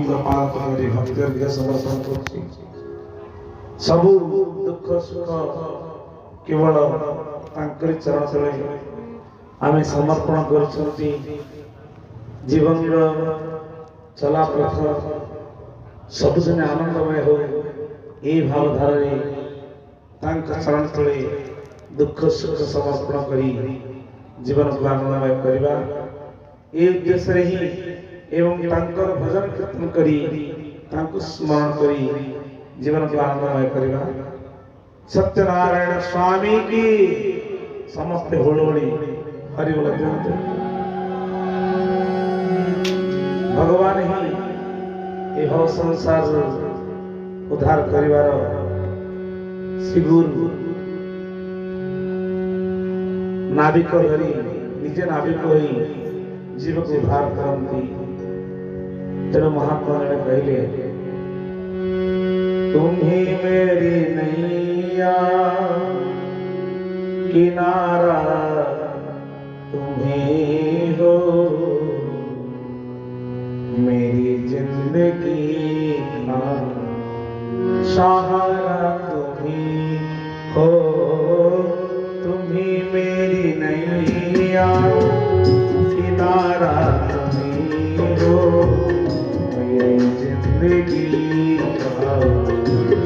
प्रभु पाद पकड़ी भक्ति अर्घ्य समर्पण करुछि। सबु दुख सुख केवल तांकरी चरण तले आमे समर्पण करुछंती। जीवन चला पथ सबुदिन आनंदमय हो ए भावधारा तांका चरण तले दुख सुख समर्पण करी जीवन को आनंदमय करवा ए उद्देश्य रे ही एवं तांकर भजन कीर्तन करी तांको स्मरण करी जीवन को आनंदमय करवा। सत्यनारायण स्वामी की समस्त होलोड़ी हरि बोल दियंते। भगवान ही ए भव संसार उद्धार करिवार श्री गुरु नाविक धरी निजे नाविक होई जीव को उद्धार करती। तेणु महात्मा ने कहले तुम्ही मेरी नैया किनारा तुम्ही हो, मेरी जिंदगी का सहारा तुम्ही हो। तुम्ही मेरी नैया किनारा तुम्ही हो, मेरी जिंदगी का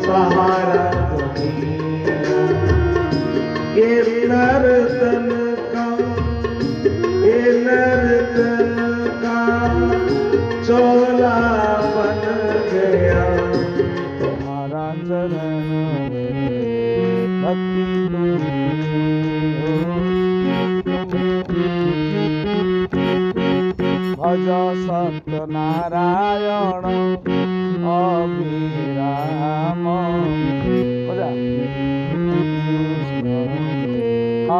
सहारा तुम्ही हो। ये नर्तन का चोला बन गया तुम्हारा चरण भज सत्यनारायण अभिराम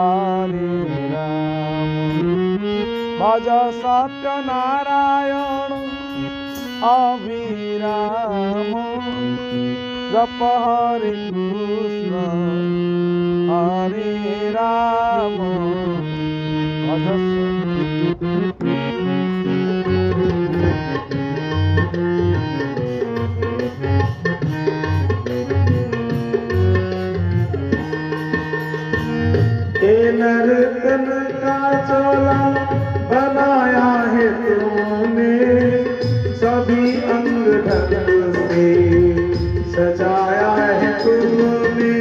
हरि राम। भज सत्यनारायण अभिराम जप हरि कृष्ण हरे राम। नर्तन का चोला बनाया है तुमने, सभी अंग ढंग से सजाया है तुमने।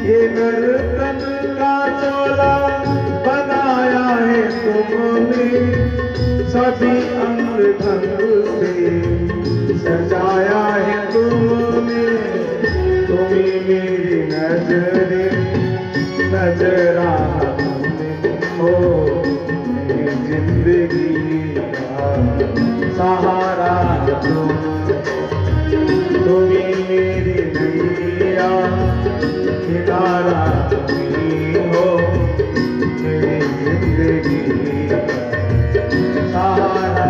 ये नर्तन का चोला बनाया है तुमने, सभी अंग ढंग से सजाया है तुमने। तुम्हें मेरी नजरे नजरा हो, मेरी जिंदगी का सहारा तुम। तुम्ही मेरी नैया किनारा तुम्ही हो, मेरी जिंदगी का सहारा।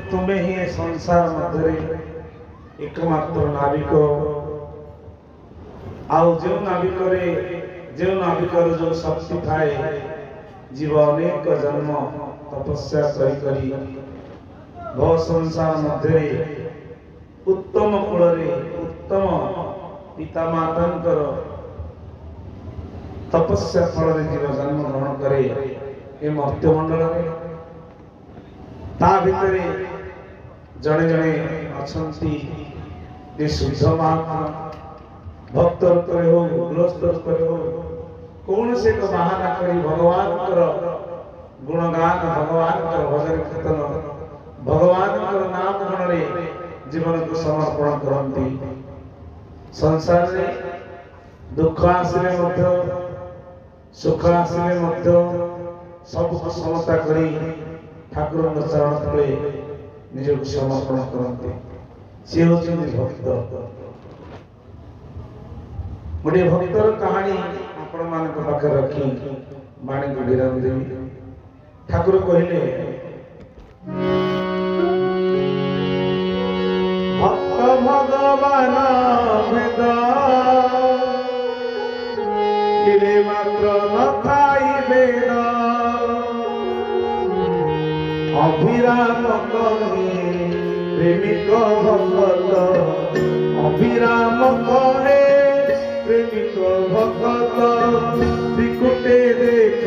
तुम्हें ही संसार मध्य एकमात्र नाविक। आउ जो नाविकर जो शक्ति थाए जीव अनेक जन्म तपस्या करी भव संसार मध्य उत्तम कूल उत्तम पिता मातांकर तपस्या फल जीव जन्म ग्रहण करे ए मर्त्यमंडल। ता भितरे जड़े जड़े अच्छा शुद्ध महात्मा भक्त रूप हो गृहस्थ रूप हो कौन से एक बहाना करी भगवान गुणगान भगवान भजन कीर्तन भगवान नाम गुण जीवन को समर्पण करती। संसार रे दुख आसिले सुख आसिले सब समता करी ठाकुर चरण तले निज को समर्पण करते। सी हूँ भक्त। गोटे भक्तर कहानी आपण मान पाखे रखी बाणी को विराम देवी। ठाकुर कहले भक्त भगवान भेद किरे मात्र न थाई वेद अभिराम कहे प्रेमिक भक्त अभिराम कहे प्रेमिक भक्त त्रिकुटे देख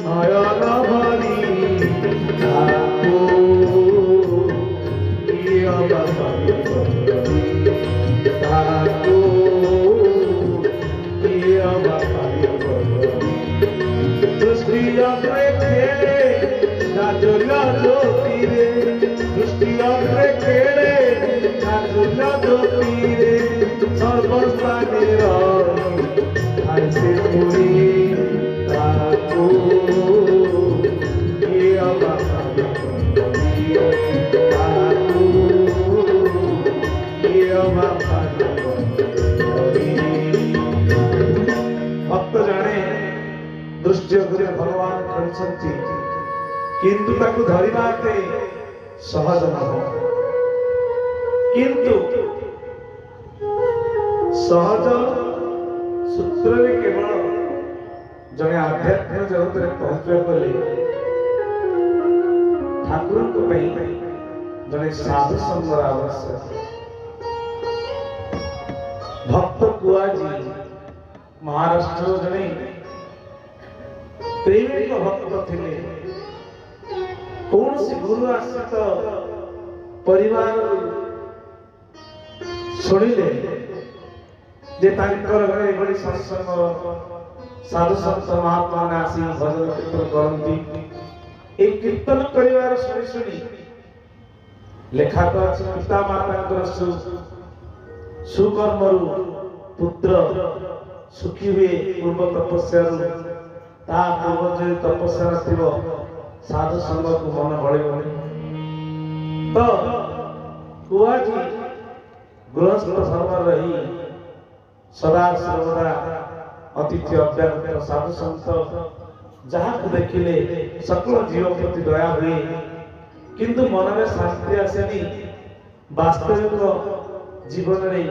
नयन भरी ताको किए ताको किए दृष्टि अग्रे खेले नाजुल ज्योति रे दृष्टि अग्रे खेले नाजुल ज्योति रे सर्वस्थाने रही ऐसे पूरी ताको ये अबाकारी ताको ये अबाकारी भक्त जाने दृष्टि अग्रे भगवान करछंती किंतु ताकू धरिबाते सहज नहो किंतु सहज सूत्र में केवल जने आध्यात्मिक जगत रे पहुंचबे पले ठाकुर को पई जने साधु संग आवश्यक भक्त कुआजी महाराष्ट्र जने प्रेमिक भक्त थिले कौन सी गुरु आश्रित परिवार शुणिले जे तांकर घरे बड़ी सत्संग साधु संत महात्मा ने आसी भजन कीर्तन करती एक कीर्तन परिवार शुणी शुणी लेखा तो अछि पिता माता सुकर्मरु पुत्र सुखी हुए पूर्व तपस्या ता पूर्व जो तपस्या थिबो साधु संग को मन बळे तो कुआजी गृहस्थ धर्म रही सदा सर्वदा अतिथि अभ्यागत साधु संत जहाँ को देखिले सकल जीव प्रति दया हुए किंतु मन में शांति आसेनी वास्तविक जीवन में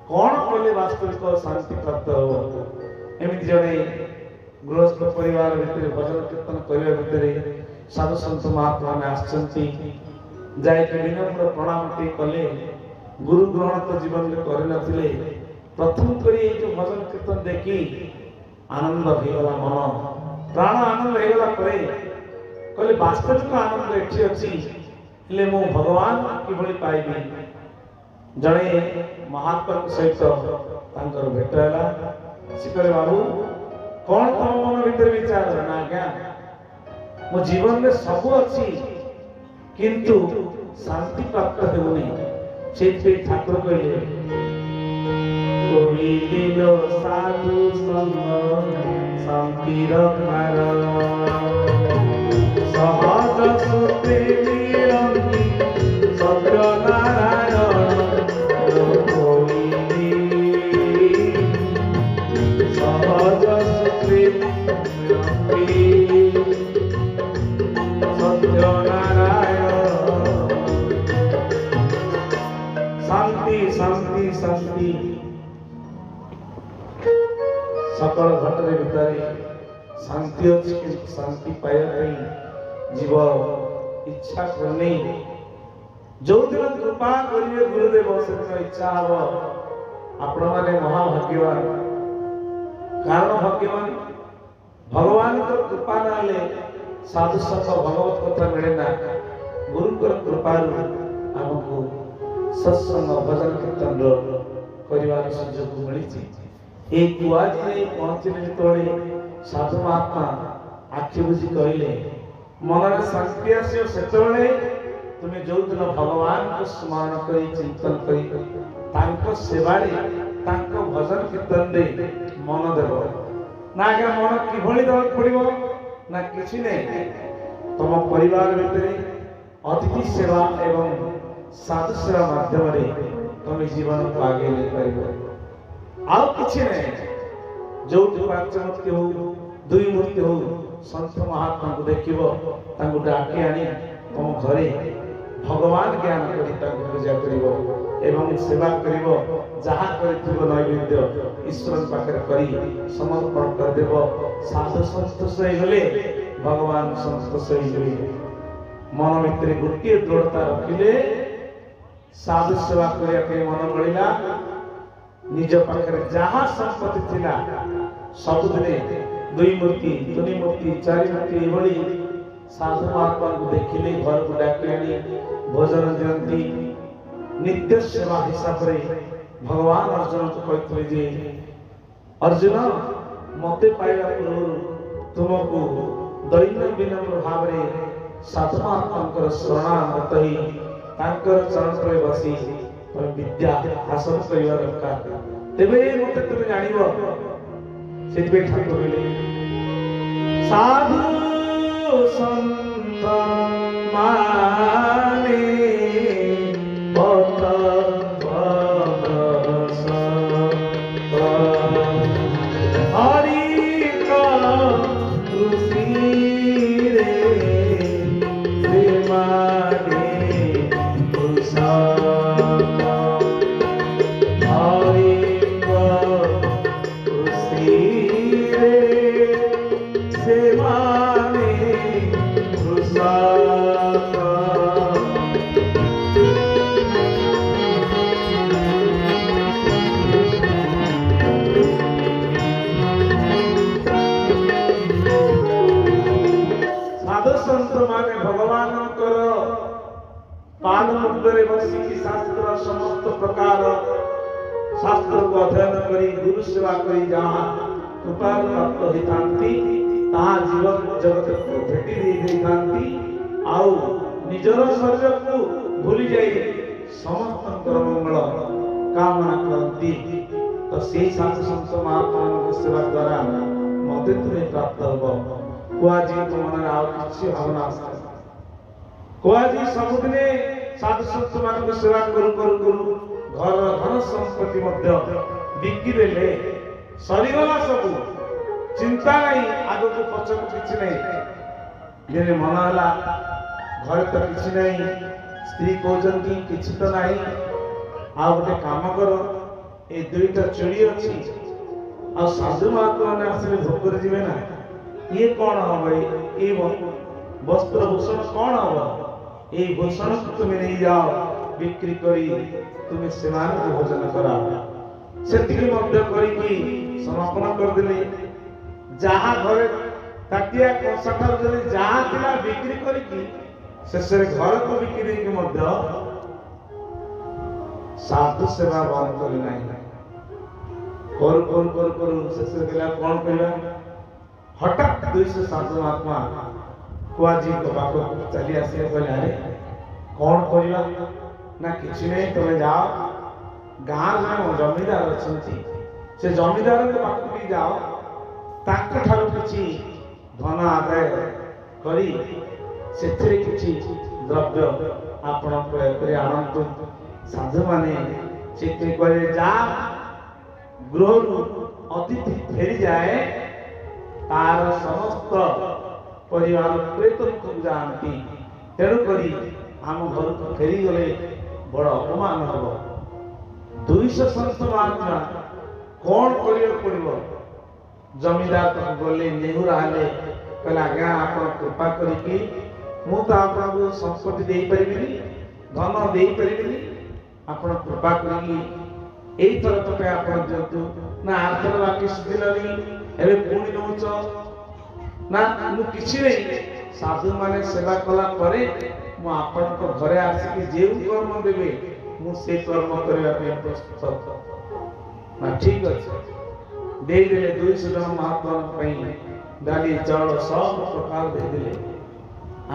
कौन कले वास्तविक शांति प्राप्त हो एमती जड़े गृहस्थ परिवार भितर भजन कीर्तन करने भितर साधु संत महात्मा ने आसचंती जाय विनम्र प्रणाम कले गुरु ग्रहण तो जीवन में कर नथिले प्रथम करी जो भजन कीर्तन देखी आनंद होगला मन प्राण आनंद होगला परे कहले वास्तविक आनंद एठी अछि ले मो भगवान किभली पाइबी जणे महात्मा सहित तांकर भेट हैला सिकरे बाबू कौन तम मन भीतर विचार ना क्या मो जीवन में सब अछि किंतु शांति प्राप्त हेउनी से ठाकुर कहले कोई लीलो साधु संग शांतिर मार सहज सुते निरंती सत्य नारायण कोई सहज सुते निरंती सत्य नारायण शांति शांति शांति सकल घटरे भितर शांति अच्छी शांति पाई जीव इच्छा करनी जो दिन कृपा करिवे गुरुदेव से इच्छा हम आपण माने महाभाग्यवान कारण भाग्यवान भगवान कृपा ना साधु संग भगवत कथा मिले ना गुरु कृपा आमको सत्संग भजन कीर्तन कर सुजोग मिली एक कुआजी पहुंचले तोड़े साधु महात्मा आखि बुझी कहले मन शांति आसो से तुम्हें जो दिन भगवान को स्मरण कर चिंतन कर सेवा भजन कीर्तन दे मन देव ना क्या मन किभली देवाक पड़ो ना किसी नहीं तुम परिवार भितर अतिथि सेवा एवं साधु सेवा माध्यम तुम जीवन को आगे ले पार ଆଉ କିଛି ନାହିଁ। ଯୋଉଠି ପାଞ୍ଚ ମୂର୍ତ୍ତି ହଉ ଦୁଇ ମୂର୍ତ୍ତି ହଉ ସନ୍ଥ ମହାତ୍ମାଙ୍କୁ ଦେଖିବ, ତାଙ୍କୁ ଡାକି ଆଣି ତମ ଘରେ ଭଗବାନ ଜ୍ଞାନ କରି ତାଙ୍କୁ ପୂଜା କରିବ ଏବଂ ସେବା କରିବ। ଯାହା କରିଥିବ ନୈବେଦ୍ୟ ଈଶ୍ୱର ପାଖରେ କରି ସମର୍ପଣ କରିଦେବ। ସାଧୁ ସନ୍ତୋଷ ହେଇଗଲେ ଭଗବାନ ସନ୍ତୋଷ ହେଇଯିବେ। ମନ ଭିତରେ ଗୋଟିଏ ଦୃଢ଼ତା ରଖିଲେ ସାଧୁ ସେବା କରିବା ପାଇଁ ମନ ବଳିଲା। ନିଜ ପାଖରେ ଯାହା ସମ୍ପତ୍ତି ଥିଲା ସବୁଦିନେ ଦୁଇ ମୂର୍ତ୍ତି ତିନି ମୂର୍ତ୍ତି ଚାରି ମୂର୍ତ୍ତି ଏଭଳି ସାଧୁ ମହାତ୍ମାଙ୍କୁ ଦେଖିଲେ ଘରକୁ ଡାକି ଆଣି ଭୋଜନ ଦିଅନ୍ତି। ନିତ୍ୟ ସେବା ହିସାବରେ ଭଗବାନ ଅର୍ଜୁନଙ୍କୁ କହିଥିଲେ ଯେ ଅର୍ଜୁନ, ମତେ ପାଇବା ପୂର୍ବରୁ ତୁମକୁ ଦୈନନ୍ଦିନ ଭାବରେ ସାଧୁ ମହାତ୍ମାଙ୍କର ଶରଣାଗତ ହୋଇ ତାଙ୍କର ଚରଣ ତଳେ ବସି ତମେ ବିଦ୍ୟା ହାସଲ କରିବା ଦରକାର, ତେବେ ମତେ ତୁମେ ଜାଣିବ। ସେଥିପାଇଁ ଠାକୁର କହିଲେ ସାଧୁ ସନ୍ଥ ମାନେ ପଥ शास्त्र समस्त प्रकार शास्त्र को अध्ययन करी गुरु सेवा करी जहाँ कृपा प्राप्त होता जीवन जगत को भेटी देती आउ निजर शरीर को भूली जाई समस्त मंगल कामना करती। तो से साधु संत महात्मा सेवा द्वारा मते तुम्हें प्राप्त हो कुआजी तुम मन आउ किछि भावना कुआजी सबुदिने साधु संत मान सेवा करू करू करू घर धन संपत्ति बिकी देले सरीगला सब चिंता नहीं आगे को पछक किछि नहीं। जेने मन हला घर तो किछि नहीं, स्त्री कहउछंती किछि तो नहीं, आ गोटे काम कर ए दुईटा चोरी अछि आ साधु महात्मा ने आसे भोग कर जिवे ना, ये कौन हो भाई ए वस्त्र भूषण कौन हो ये भूषण तुम नहीं जाओ बिक्री करी तुम्हें सेमान को भोजन करा से समापन कर दिले। जहाँ घरे ताटिया कंसाठार जदि जहाँ थिला बिक्री करी शेष घर को बिक्री की मध्य साधु सेवा बंद करी नहीं करू करू करू करू शेष कौन करवा हठात 200 साधु महात्मा कुआजी को बाको चली आसे बोले अरे कौन करवा ना किछि नहीं तमे जाओ गाँव में जमीदार अच्छी से जमीदार के पाख भी जाओ ताको ठारू किछि धन आदाय करी सेथिरे किछि द्रव्य आपण प्रयोग करी आनंद साधु माने चित्ते करे जा गृह अतिथि फेरी जाए तार समस्त परिवार प्रेत जानती तेणुक आम घर को फेरी गले बड़ अपमान हम 200 संत महात्मा कौन पड़ो जमीदार तक गले नेहुरा हेले कहले आज्ञा आप कृपा करी आपको संपत्ति दे पारिबिनी धन दे पारिबिनी आप कृपा करी थर तो आप दिंतु ना आर्थर बाकी सुधिलानी एवं पुणी नौच ना मुझे नहीं साधु माने सेवा कला परे मु आपन को घरे आसी जे कर्म देबे मु से कर्म करबा पे प्रस्तुत ना ठीक अछि दे देले 200 जन महात्मा पई डाली चाउल सब प्रकार दे देले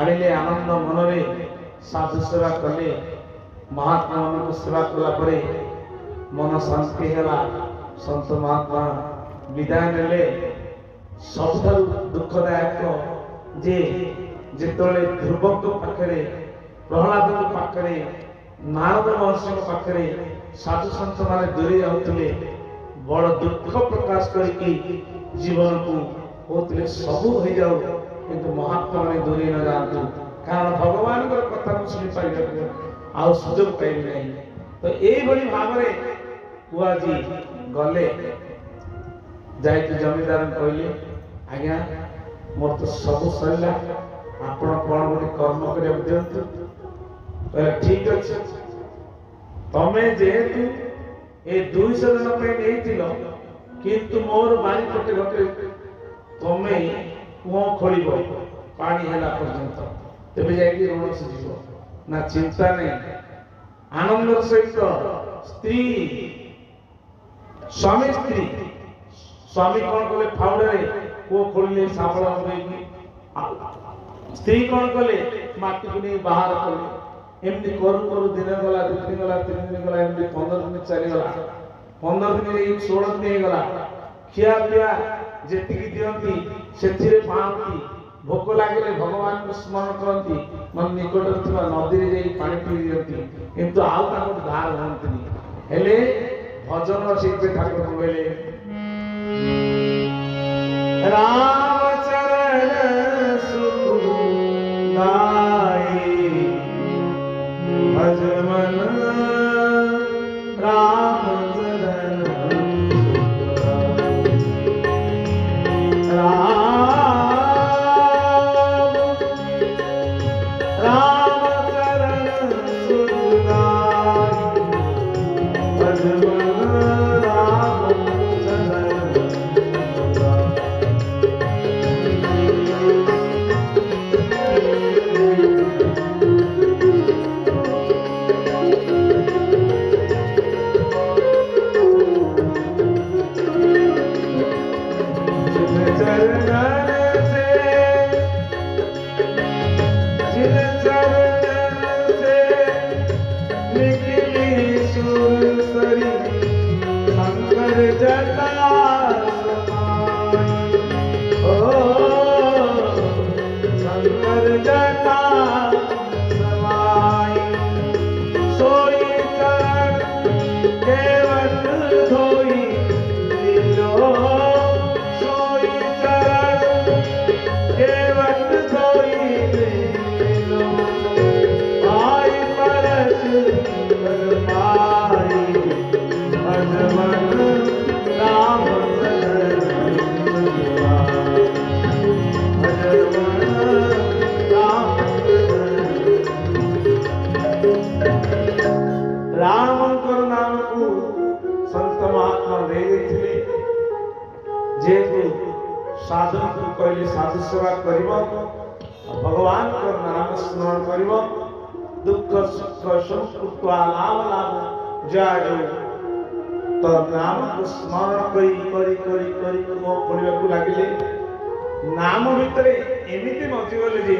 आनिले आनंद मनरे साधु सेवा कले महात्मा मन को सेवा कला परे मन शांति होला संत महात्मा विदाय नेले सबठारु दुखदायक जे जेतले ध्रुव पाखरे प्रहलाद पाखरे नारद महर्षि पाखरे साधु संत माने दूरे जाउतले बड़ दुख प्रकाश करके जीवन को कहते सबू हो जाऊ किंतु महात्मा मैंने दूरी न जातु कारण भगवान कथा को शुणी पारे आउ सुजोग पाइबे नहीं। तो यही भाव में कुआजी गले जाए जमीदार कहले आज्ञा मोर तो सब सरला आपण कौन गोटे कर्म कर दिंतु कहले ठीक अच्छे तमें जेहेतु ए 200 जन पे नहीं किंतु मोर बारी पटे घटे तमें कुओं खोल पानी है पर्यंत तेज जाकि ऋण सुझ ना चिंता नहीं आनंद सहित स्त्री स्वामी स्त्री स्वामी कौन कले फाउडे कुओं खोलिले सांबल स्त्री कौन कले माटी को नहीं बाहर कले एमती करू करू दिन गला 2 दिन गला 3 दिन गला एमती 15 दिन चली गला 15 दिन 16 दिन गला खिया पिया जेति की दियंती सेथिरे पांती भोक लागिले भगवान को स्मरण करती मन निकट थिबा नदी रे जाई पानी पी दियंती किंतु आउ ताको धार होंतनी हेले भजन शिल्पी ठाकुर कहले राम चरण सुख दाई भज मन राम चरण राम चरण सुख दाई भज मन राम चरण साधु को कहले साधु सेवा करिवो भगवान को नाम स्मरण करिवो दुख सुख सुख लाभ लाभ जाजो तो नाम को स्मरण करी करी करी को पढ़िबा को लागिले नाम भितरे एमिति मति गले जे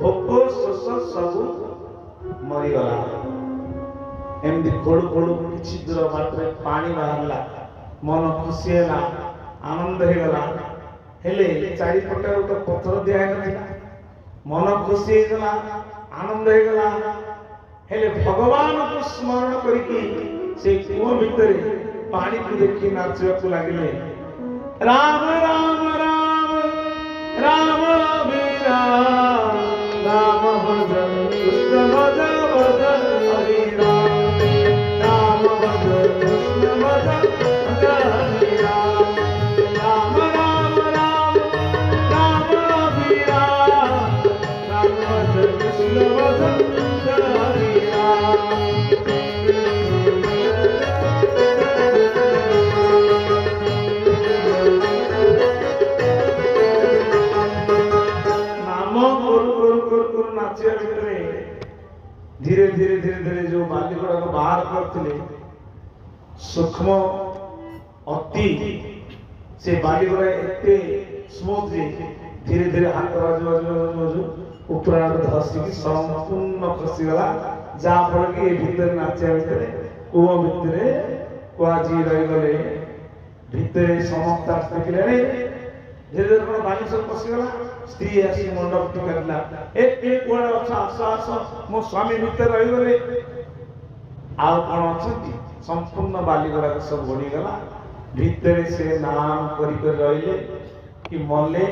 भोक शोष सब मरी गला एमदी खोड़ खोड़ किछि दूर मात्रे पानी बाहरला मन खुशी हैला आनंद हे गला हेले चारि पटे तो पत्थर दिया नथिला मन खुशी हे गला आनंद हे गला हेले भगवान को स्मरण करके से कुओं भितरे पानी को देखि नाचवा को लागिले राम राम राम राम वीरा राम भज कृष्ण भज भज हरि राम राम भज कृष्ण भज भज हरि राम राम राम राम राम वीरा राम भज कृष्ण भज भज हरि राम धीरे धीरे धीरे धीरे जो बाली गुड़ा को बाहर करते सूक्ष्म अति से बाली गुड़ा एते स्मूथली धीरे धीरे हाथ बाजू बाजू बाजू ऊपर धसिकी संपूर्ण खसी गला जहाँ फल कि भितर नाचिया भितर कुआ भितर कुआजी रही गले भितर समस्त देखिले धीरे धीरे कोन बाली सब पसिगला स्त्री आसी मंडप टिकला ए कोन अच्छा आस आस मो स्वामी भितर रही गले आ कोन अछंती संपूर्ण बाली गला सब बढी गला ভিতরে সে নাম করি করে রইলে কি মলে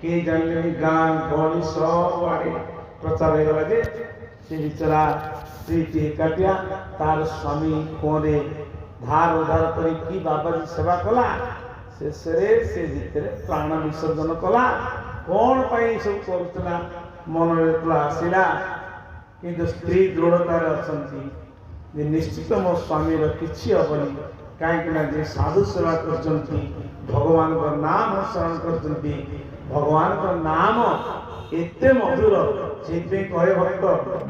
কে জানলে গান গড়ি সব আড়ে প্রচার হয়ে গেল যে সে বিচরা স্ত্রীটি কাটিয়া তার স্বামী কোণে ধার উদ্ধার করে কি বাবাজি সেবা কলা শেষে সে ভিতরে প্রাণ বিসর্জন কলা কোণ পাই সব করুଥିଲା মନରେ আসিলা কিন্তু ସ୍ତ୍ରୀ ଦୃଢ଼ତାରେ ଅଛନ୍ତି ଯେ ନିଶ୍ଚିତ ମୋ ସ୍ୱାମୀର କିଛି ହବନି କାହିଁକି ନା ଯେ ସାଧୁ ସେବା କରିଛନ୍ତି ଭଗବାନଙ୍କ ନାମ ସ୍ମରଣ କରିଛନ୍ତି ଭଗବାନଙ୍କ ନାମ ଏତେ ମଧୁର ସେଇଥିପାଇଁ କହେ ଭକ୍ତ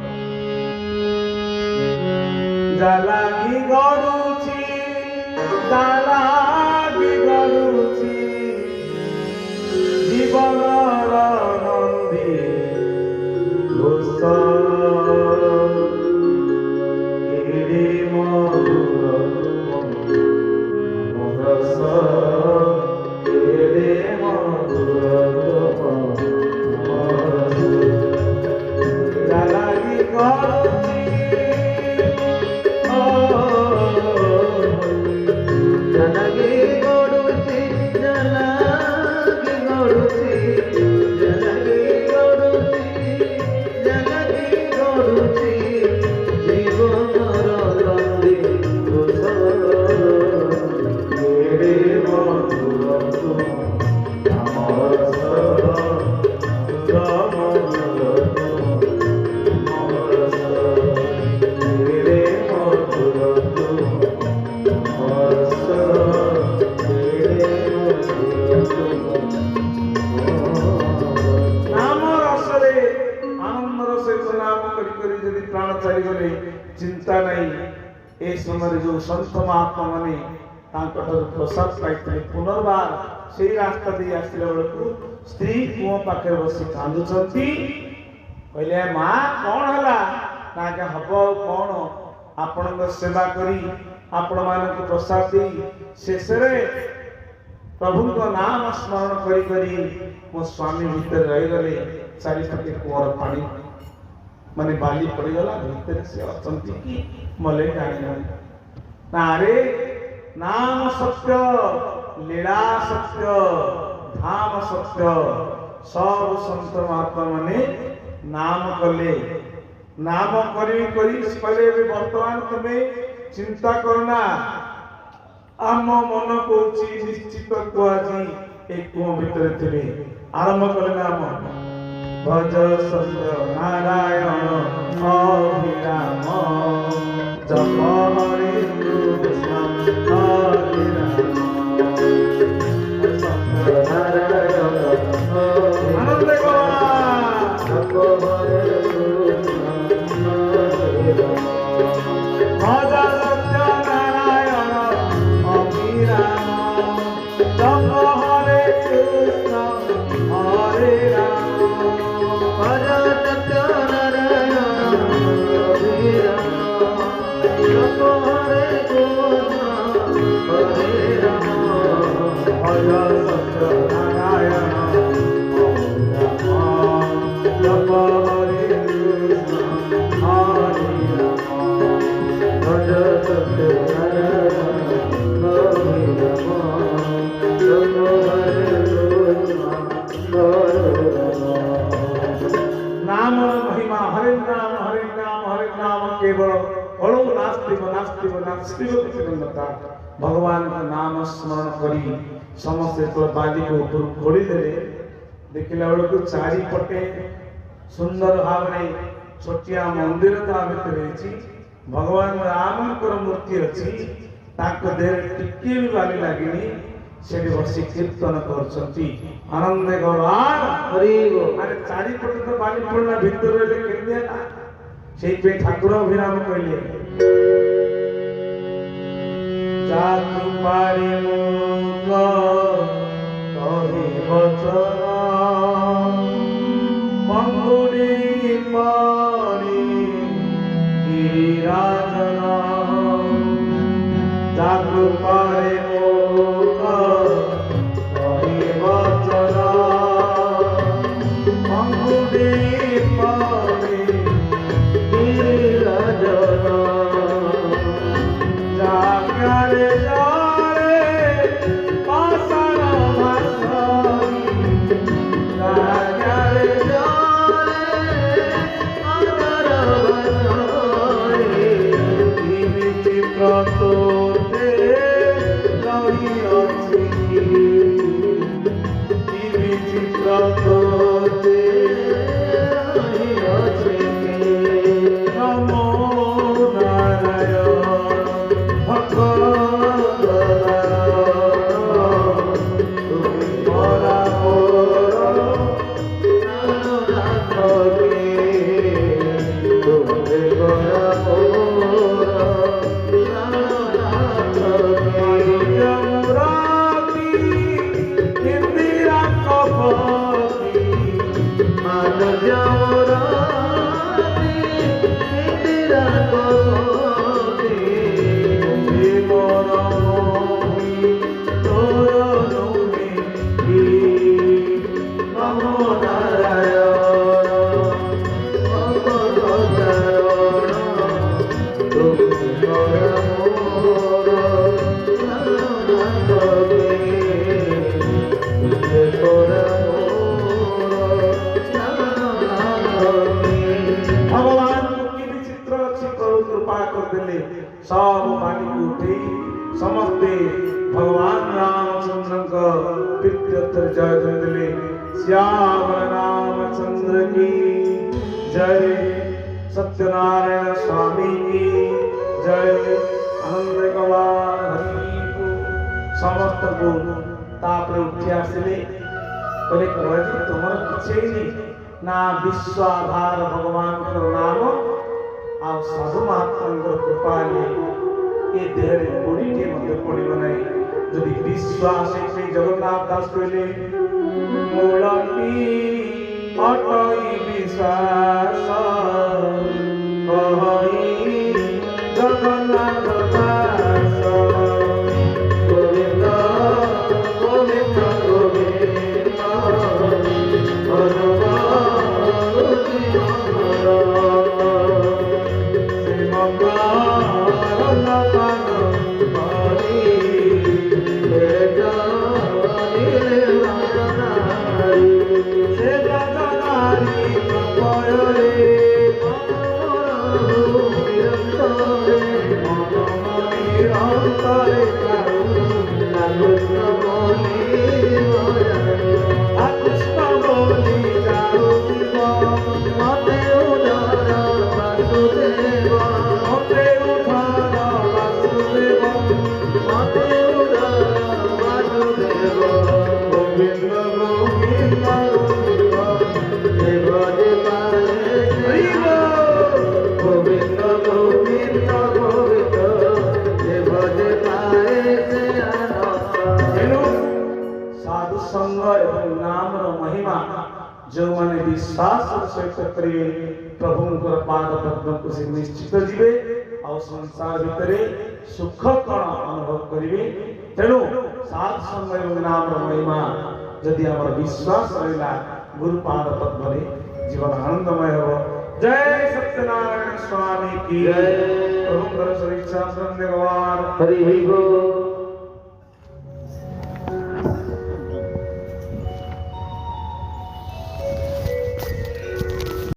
ଜାଲାଗି ଗଡୁଛି ଜାଲାଗି ଗଡୁଛି ଜୀବନର ନନ୍ଦୀ ଘୋଷ चिंता नहीं ए समय जो संत महात्मा माने प्रसाद पाई पुनर्बार से रास्ता दे आसला बेलू स्त्री कुओं पाखे बसी कांदुंट कहले माँ कौन है ना क्या हम कौन आपण सेवा करी आपण मान प्रसाद दे शेष प्रभु नाम स्मरण करी करी मो स्वामी भीतर रही गले चारिपटे कुआर पानी माने बाली पड़गला भीतर से अचंती की मले जानी ना रे नाम सत्य लीला सत्य धाम सत्य सब संत महात्मा माने नाम कले नाम करी करी कहले वर्तमान तुम्हें चिंता करना आम मन कहूँ निश्चित कुआजी एक कुओं भीतर थे आरंभ कले नाम भज सत्य नारायण अभिराम जप हरि कृष्ण हरि राम सत्य नारायण आनंद जप हरि कृष्ण हरि राम भज सत्य नारायण अभिराम जप हरि कृष्ण हरि राम भगवान का नाम स्मरण करी समस्ते तो बाली को ऊपर खोली दे देखला बेल को चारिपटे सुंदर भाव छोटिया मंदिर ता भीतर भगवान राम मूर्ति अच्छी देह टिके भी बाली लगिनी से बसी कीर्तन कर आनंद भगवान अरे चारिपटे तो बाली पड़ना भीतर से ठाकुर अभिराम कहले जातु पारी मुख कहि वचन मंगुरी पारी गिरिराजन जातु पारी मुख कहि वचन मंगुरी पारी गिरिराजन जागरे जारे रूपे भगवान रामचंद्र का पितृत्व जय दिले श्याम रामचंद्र की जय सत्यनारायण स्वामी की जय आनंद गवार हरि को समस्त गुण तापरे उठी आसिले कहले कवि तुमर किछे नहीं ना विश्वाधार भगवान को नाम आ साधु महात्मा कृपा ये देहरे कोड़ीटे मते पड़िब नै जदि विश्वास से जगन्नाथ दास कहले मूलती अटई विश्वास कहई जगन्नाथ दास गोविंद गोविंद गोविंद जो माने विश्वास सहित करिवे प्रभु पाद पद्म को से निश्चित जीवे और संसार भितरे सुख कण अनुभव करिवे तेणु साध संग नाम महिमा यदि हमर विश्वास रहिला गुरु पाद पद्म रे जीवन आनंदमय हो। जय सत्यनारायण स्वामी की जय। प्रभु कर सरिच्छा हरि बोल।